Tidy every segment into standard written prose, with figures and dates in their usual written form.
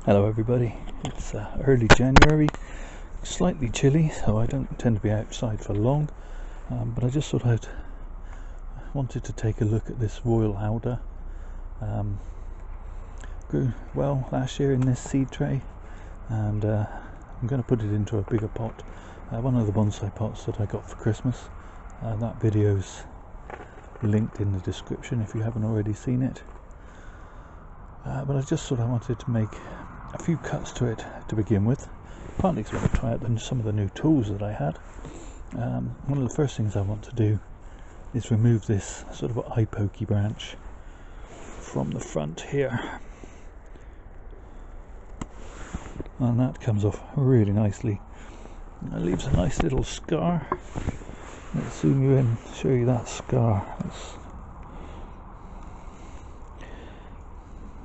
Hello everybody, it's early January, slightly chilly, so I don't intend to be outside for long, but I just wanted to take a look at this Royal Alder. Grew well last year in this seed tray, and I'm going to put it into a bigger pot, one of the bonsai pots that I got for Christmas. That video's linked in the description if you haven't already seen it. But I just thought I wanted to make a few cuts to it to begin with, partly because I want to try out some of the new tools that I had. One of the first things I want to do is remove this sort of eye pokey branch from the front here, and that comes off really nicely. It leaves a nice little scar. Let's zoom you in, show you that scar.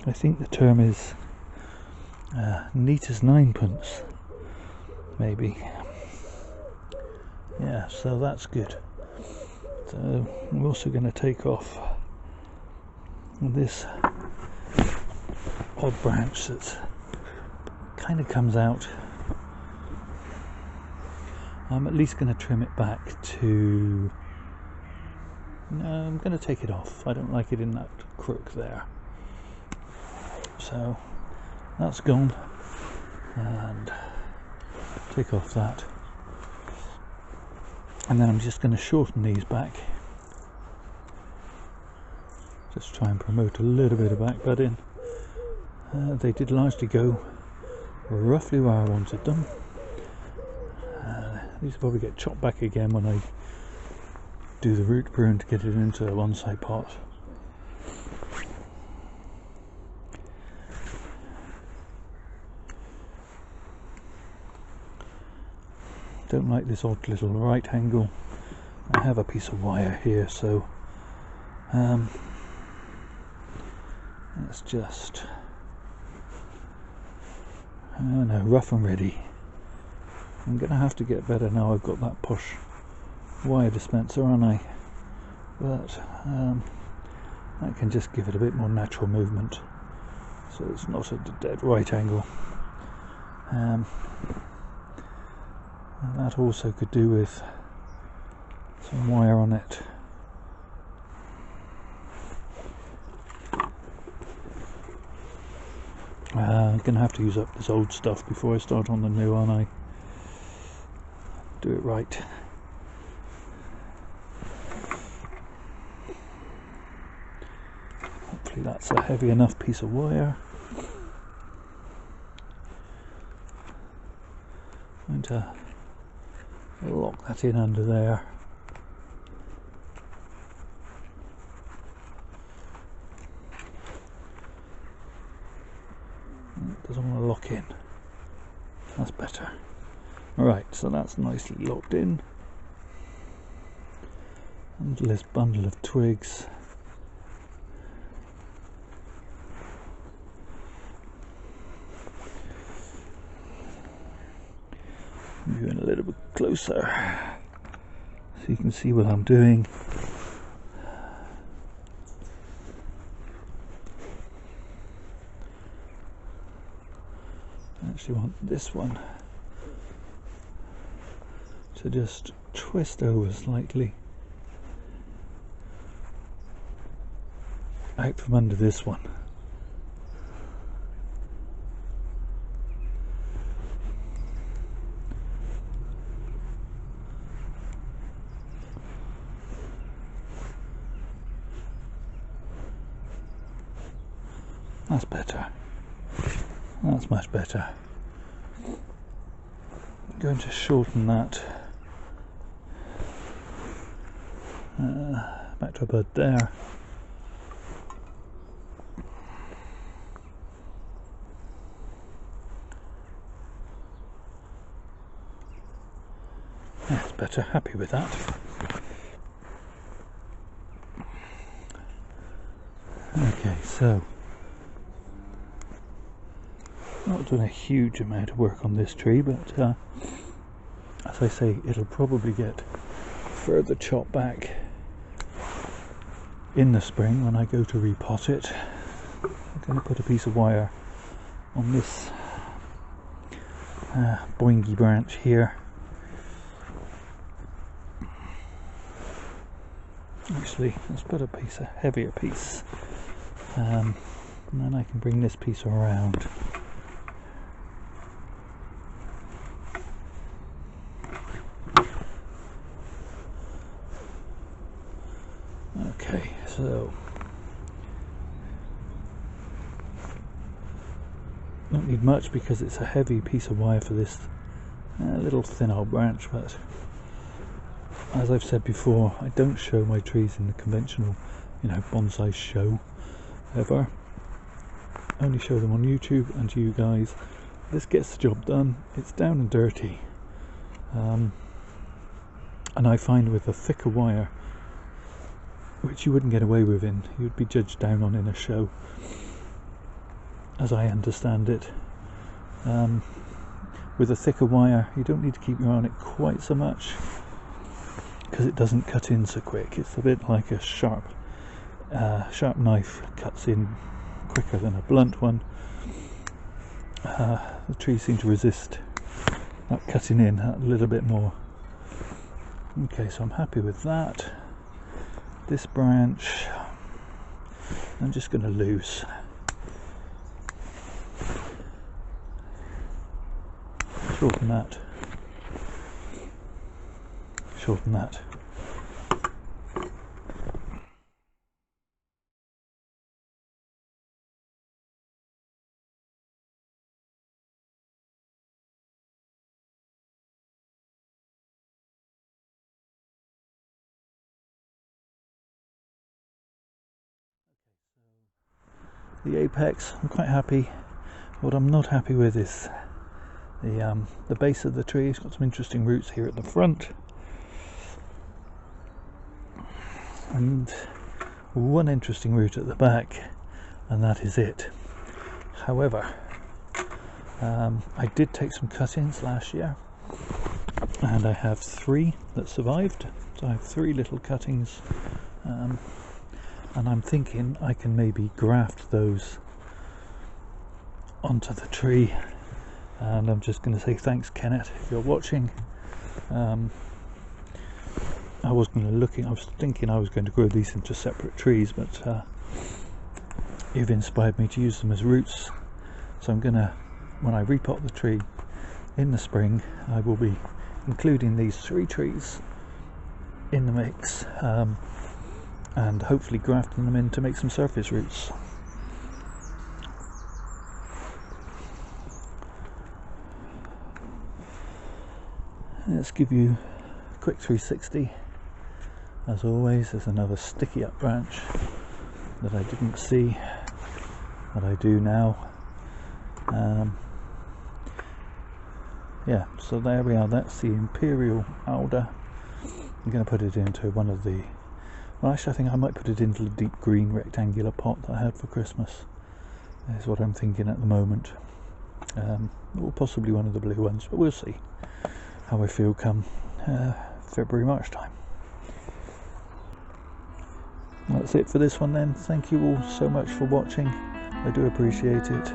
I think the term is neat as ninepence, maybe. Yeah, so that's good. So I'm also going to take off this odd branch that kind of comes out. I'm at least going to trim it back to... No, I'm going to take it off. I don't like it in that crook there. So that's gone, and take off that, and then I'm just going to shorten these back, just try and promote a little bit of back budding. They did largely go roughly where I wanted them. These will probably get chopped back again when I do the root prune to get it into a bonsai pot. Don't like this odd little right angle. I have a piece of wire here, so let's just, oh no, rough and ready. I'm gonna have to get better now I've got that push wire dispenser, aren't I? But I can just give it a bit more natural movement, so it's not at a dead right angle. And that also could do with some wire on it. I'm going to have to use up this old stuff before I start on the new, aren't I? Do it right. Hopefully that's a heavy enough piece of wire. I'm going to lock that in under there. It doesn't want to lock in. That's better. Alright, so that's nicely locked in. And this bundle of twigs. Moving a little bit closer so you can see what I'm doing. I actually want this one to just twist over slightly out from under this one. That's better. That's much better. I'm going to shorten that back to about there. That's better. Happy with that. Okay, so not done a huge amount of work on this tree, but as I say, it'll probably get further chopped back in the spring when I go to repot it. I'm going to put a piece of wire on this boingy branch here. Actually, let's put a heavier piece, and then I can bring this piece around. Okay, so don't need much because it's a heavy piece of wire for this little thin old branch, but as I've said before, I don't show my trees in the conventional, bonsai show ever. I only show them on YouTube and to you guys. This gets the job done. It's down and dirty, and I find with a thicker wire, which you wouldn't get away with you'd be judged down on in a show, as I understand it. With a thicker wire, you don't need to keep your eye on it quite so much, because it doesn't cut in so quick. It's a bit like a sharp knife cuts in quicker than a blunt one. The trees seem to resist that cutting in a little bit more. Okay, so I'm happy with that. This branch I'm just going to lose. Shorten that. Shorten that. The apex, I'm quite happy. What I'm not happy with is the base of the tree. It's got some interesting roots here at the front, and one interesting root at the back, and that is it. However, I did take some cuttings last year, and I have 3 that survived. So I have 3 little cuttings, and I'm thinking I can maybe graft those onto the tree. And I'm just going to say thanks, Kenneth, if you're watching. I was thinking I was going to grow these into separate trees, but you've inspired me to use them as roots. So I'm gonna, when I repot the tree in the spring, I will be including these 3 trees in the mix, and hopefully grafting them in to make some surface roots. Let's give you a quick 360. As always, there's another sticky up branch that I didn't see, but I do now. Yeah, so there we are. That's the Imperial Alder. I'm going to put it into one of the, well, actually I think I might put it into the deep green rectangular pot that I had for Christmas. Is what I'm thinking at the moment. Or possibly one of the blue ones, but we'll see how I feel come February, March time. That's it for this one then. Thank you all so much for watching. I do appreciate it.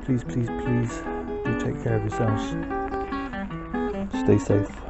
Please do take care of yourselves. Stay safe.